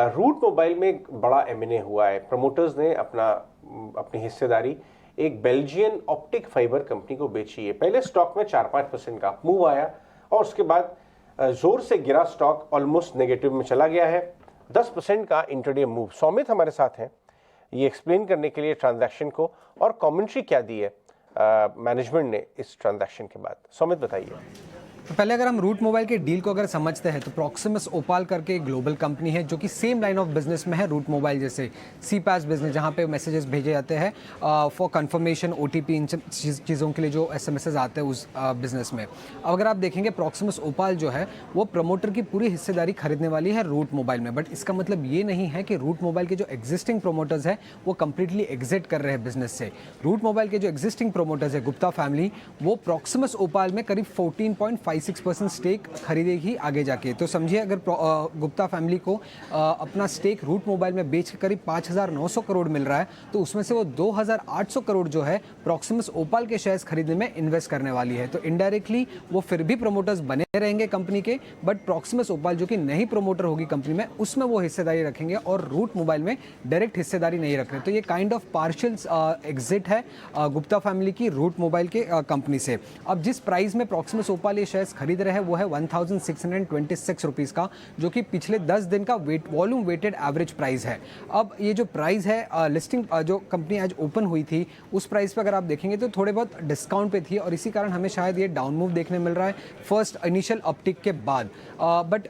Root mobile में एक बड़ा एमएनए हुआ है। प्रमोटर्स ने अपनी हिस्सेदारी एक बेल्जियन ऑप्टिक फाइबर कंपनी को बेची है। पहले स्टॉक में 4-5% का मूव आया और उसके बाद जोर से गिरा, स्टॉक ऑलमोस्ट नेगेटिव में चला गया है। 10% का इंट्राडे मूव। सौमित हमारे साथ हैं ये एक्सप्लेन करने के लिए ट्रांजैक्शन को और कमेंट्री क्या दी है मैनेजमेंट ने इस ट्रांजैक्शन के बाद। सौमित बताइए। तो पहले अगर हम रूट मोबाइल के डील को अगर समझते हैं तो प्रॉक्सिमस ओपाल करके एक ग्लोबल कंपनी है जो कि सेम लाइन ऑफ बिजनेस में है रूट मोबाइल जैसे। सीपैस बिजनेस जहां पे मैसेजेस भेजे जाते हैं फॉर कंफर्मेशन, ओटीपी, इन चीज़ों के लिए जो एसएमएसेस आते हैं उस बिजनेस में। अब अगर आप देखेंगे प्रॉक्सिमस ओपाल जो है वो प्रमोटर की पूरी हिस्सेदारी खरीदने वाली है रूट मोबाइल में। बट इसका मतलब ये नहीं है कि रूट मोबाइल के जो एग्जिस्टिंग प्रोमोटर्स है वो कंप्लीटली एग्जिट कर रहे हैं बिजनेस से। रूट मोबाइल के जो एग्जिस्टिंग प्रोमोटर्स है गुप्ता फैमिली, वो प्रॉक्सिमस ओपाल में करीब 14.56% स्टेक खरीदेगी आगे जाके। तो समझिए अगर गुप्ता फैमिली को अपना स्टेक रूट मोबाइल में बेच के करीब 5,900 करोड़ मिल रहा है तो उसमें से वो 2,800 करोड़ जो है प्रॉक्सिमस ओपाल के शेयर्स खरीदने में इन्वेस्ट करने वाली है। तो इनडायरेक्टली वो फिर भी प्रमोटर्स बने रहेंगे कंपनी के, बट प्रॉक्सिमस ओपाल जो कि नई प्रमोटर होगी कंपनी में उसमें वो हिस्सेदारी रखेंगे और रूट मोबाइल में डायरेक्ट हिस्सेदारी नहीं रख रहे। तो ये काइंड ऑफ पार्शियल एग्जिट है गुप्ता फैमिली की रूट मोबाइल के कंपनी से। अब जिस प्राइस में प्रॉक्सिमस ओपाल ये शेयर्स खरीद रहे हैं वो है 1,626 रुपीज़ का, जो कि पिछले 10 दिन का वॉल्यूम वेटेड एवरेज प्राइस है। अब ये जो प्राइस है लिस्टिंग जो कंपनी आज ओपन हुई थी उस प्राइस पे अगर आप देखेंगे तो थोड़े बहुत डिस्काउंट पे थी और इसी कारण हमें शायद ये डाउन मूव देखने मिल रहा है फर्स्ट इनिशियल अपटिक के बाद। बट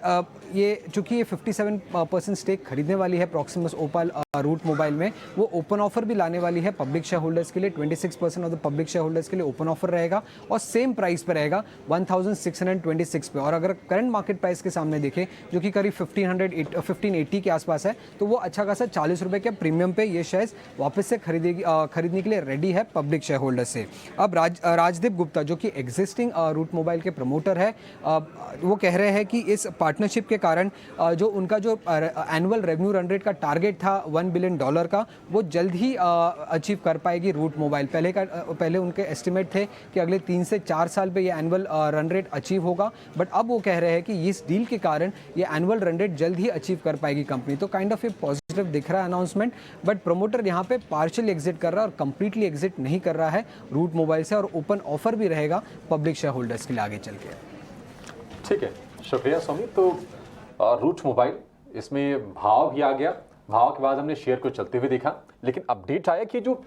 ये चूंकि ये 57% स्टेक खरीदने वाली है प्रॉक्सिमस ओपाल रूट मोबाइल में, वो ओपन ऑफर भी लाने वाली है पब्लिक शेयर होल्डर्स के लिए। 26% of the public share holders के लिए ओपन ऑफर रहेगा और सेम प्राइस पे रहेगा 1,626 पे। और अगर करंट मार्केट प्राइस के सामने देखें जो कि करीब 1580 के आसपास है तो वो अच्छा खासा 40 रुपये के प्रीमियम पे ये शेयर्स वापस से खरीदने के लिए रेडी है पब्लिक शेयर होल्डर से। अब राजदीप गुप्ता जो कि एग्जिस्टिंग रूट मोबाइल के प्रमोटर है, वो कह रहे हैं कि इस पार्टनरशिप के कारण जो उनका जो एनुअल रेवेन्यू रन रेट का टारगेट था $1 बिलियन का वो जल्द ही अचीव कर पाएगी रूट मोबाइल। पहले उनके एस्टिमेट थे कि अगले 3 से 4 साल पे ये एनुअल रन रेट अचीव होगा, बट अब वो कह रहे हैं कि इस डील के कारण ये एनुअल रन रेट जल्द ही अचीव कर पाएगी कंपनी। तो काइंड ऑफ ए पॉजिटिव दिख रहा है अनाउंसमेंट, बट प्रमोटर यहाँ पे पार्शियल एग्जिट कर रहा है और कंप्लीटली एग्जिट नहीं कर रहा है रूट मोबाइल से, और ओपन ऑफर भी रहेगा पब्लिक शेयर होल्डर्स के लिए आगे चल के। ठीक है, शुक्रिया स्वामी। तो रूट मोबाइल इसमें भाव भी आ गया, भाव के बाद हमने शेयर को चलते हुए देखा, लेकिन अपडेट आया कि जो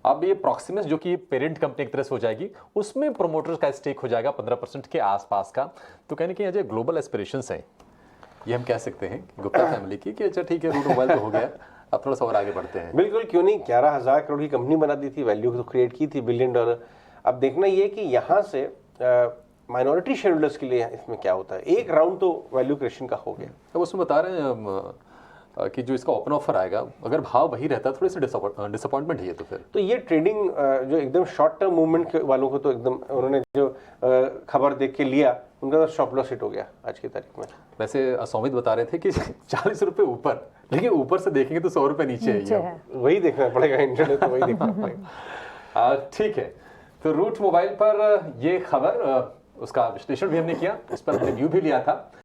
अब ये प्रॉक्सिमस जो कि पेरेंट कंपनी एक तरह से हो जाएगी उसमें प्रोमोटर्स का स्टेक हो जाएगा 15% के आसपास का। तो कहने की जो ग्लोबल एस्पिरेशंस है ये हम कह सकते हैं गुप्ता फैमिली की कि अच्छा ठीक है रूट मोबाइल तो हो गया, अब थोड़ा सा और आगे बढ़ते हैं। बिल्कुल, क्यों नहीं। 11,000 करोड़ की कंपनी बना दी थी, वैल्यू तो क्रिएट की थी $1 बिलियन। अब देखना ये कि यहाँ से माइनॉरिटी शेयर होल्डर्स के लिए इसमें क्या होता है। एक राउंड तो वैल्यू क्रिएशन का हो गया। अब उसमें बता रहे हैं कि जो इसका ओपन ऑफर आएगा अगर भाव वही रहता है थोड़ी सी डिसअपॉइंटमेंट ही है। तो ये ट्रेडिंग जो एकदम शॉर्ट टर्म मूवमेंट वालों को तो एकदम उन्होंने जो खबर देख के लिया उनका तो स्टॉप लॉस हिट हो गया आज की तारीख में। वैसे सौमित बता रहे थे कि 40 रुपए ऊपर, लेकिन ऊपर से देखेंगे तो 100 रुपए नीचे है। वही देखना पड़ेगा, इंटरनेट तो वही देखना पड़ेगा। ठीक है, तो रूट मोबाइल पर ये खबर उसका विश्लेषण भी हमने किया, उस पर हमने व्यू भी लिया था।